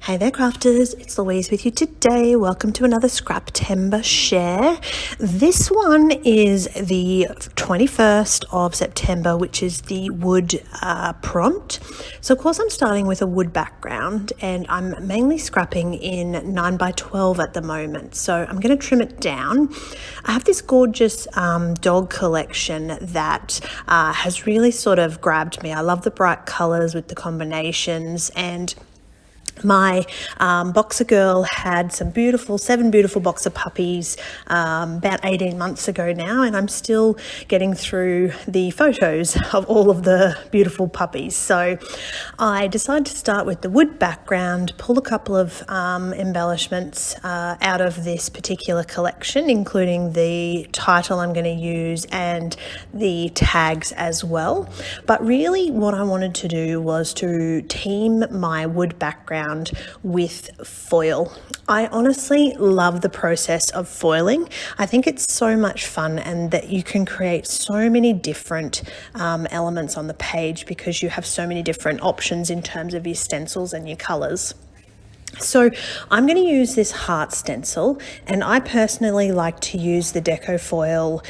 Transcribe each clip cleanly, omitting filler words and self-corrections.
Hey there crafters, it's Louise with you today. Welcome to another Scraptember share. This one is the 21st of September, which is the wood prompt. So of course I'm starting with a wood background and I'm mainly scrapping in 9x12 at the moment. So I'm going to trim it down. I have this gorgeous dog collection that has really sort of grabbed me. I love the bright colors with the combinations, and my boxer girl had seven beautiful boxer puppies about 18 months ago now, and I'm still getting through the photos of all of the beautiful puppies. So I decided to start with the wood background, pull a couple of embellishments out of this particular collection, including the title I'm going to use and the tags as well. But really what I wanted to do was to team my wood background with foil. I honestly love the process of foiling. I think it's so much fun, and that you can create so many different elements on the page because you have so many different options in terms of your stencils and your colors. So I'm going to use this heart stencil, and I personally like to use the deco foil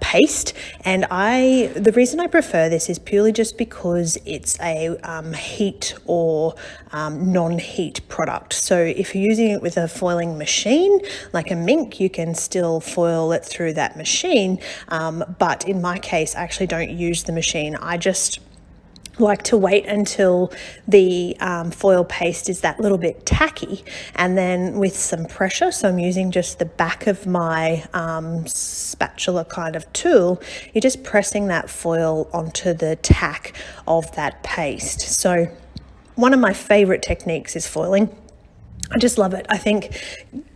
paste, and the reason I prefer this is purely just because it's a heat or non-heat product. So if you're using it with a foiling machine like a Mink, you can still foil it through that machine, but in my case I actually don't use the machine. I just like to wait until the foil paste is that little bit tacky, and then with some pressure, so I'm using just the back of my spatula kind of tool, you're just pressing that foil onto the tack of that paste. So one of my favorite techniques is foiling. I just love it. I think,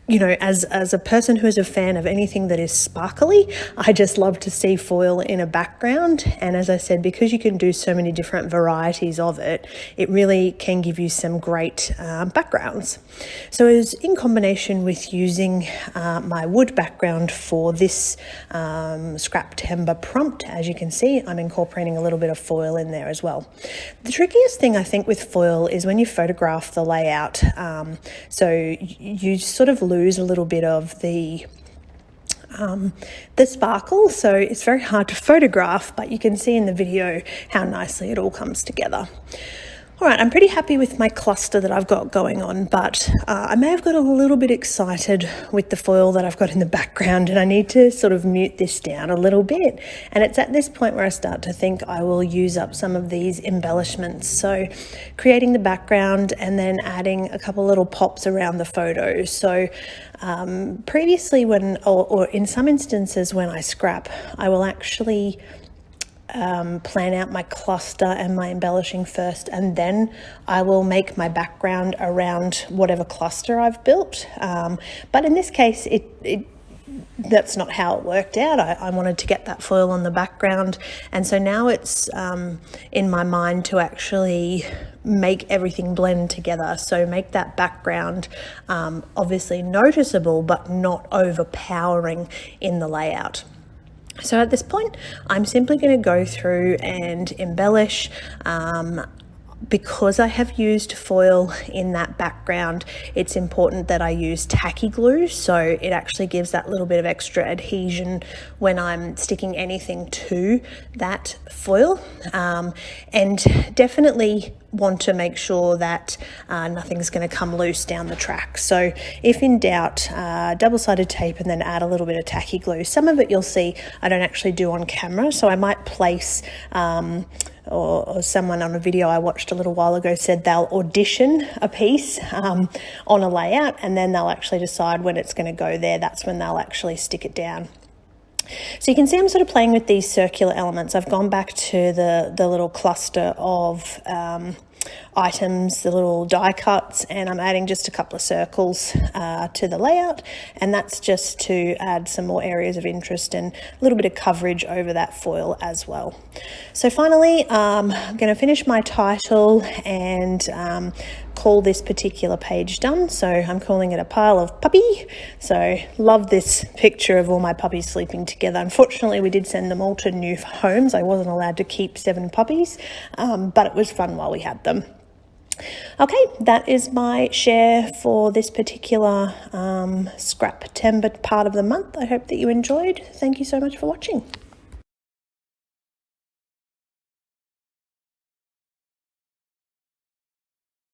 you know, as a person who is a fan of anything that is sparkly, I just love to see foil in a background. And as I said, because you can do so many different varieties of it, it really can give you some great backgrounds. So it's in combination with using my wood background for this Scraptember prompt. As you can see, I'm incorporating a little bit of foil in there as well. The trickiest thing I think with foil is when you photograph the layout. So you sort of lose a little bit of the sparkle, so it's very hard to photograph, but you can see in the video how nicely it all comes together. All right, I'm pretty happy with my cluster that I've got going on, but I may have got a little bit excited with the foil that I've got in the background, and I need to sort of mute this down a little bit. And it's at this point where I start to think I will use up some of these embellishments. So creating the background and then adding a couple little pops around the photos. So previously or in some instances when I scrap, I will actually plan out my cluster and my embellishing first, and then I will make my background around whatever cluster I've built. But in this case, that's not how it worked out. I wanted to get that foil on the background, and so now it's in my mind to actually make everything blend together. So make that background obviously noticeable, but not overpowering in the layout. So at this point, I'm simply going to go through and embellish. Because I have used foil in that background, it's important that I use tacky glue, so it actually gives that little bit of extra adhesion when I'm sticking anything to that foil, and definitely want to make sure that nothing's going to come loose down the track. So if in doubt, double-sided tape and then add a little bit of tacky glue. Some of it you'll see I don't actually do on camera, so I might place or someone on a video I watched a little while ago said they'll audition a piece on a layout, and then they'll actually decide when it's going to go there. That's when they'll actually stick it down. So you can see I'm sort of playing with these circular elements. I've gone back to the little cluster of items, the little die cuts, and I'm adding just a couple of circles to the layout, and that's just to add some more areas of interest and a little bit of coverage over that foil as well. So finally, I'm going to finish my title and call this particular page done. So I'm calling it a pile of puppy. So love this picture of all my puppies sleeping together. Unfortunately, we did send them all to new homes. I wasn't allowed to keep 7 puppies, but it was fun while we had them. Okay, that is my share for this particular Scraptember part of the month. I hope that you enjoyed. Thank you so much for watching.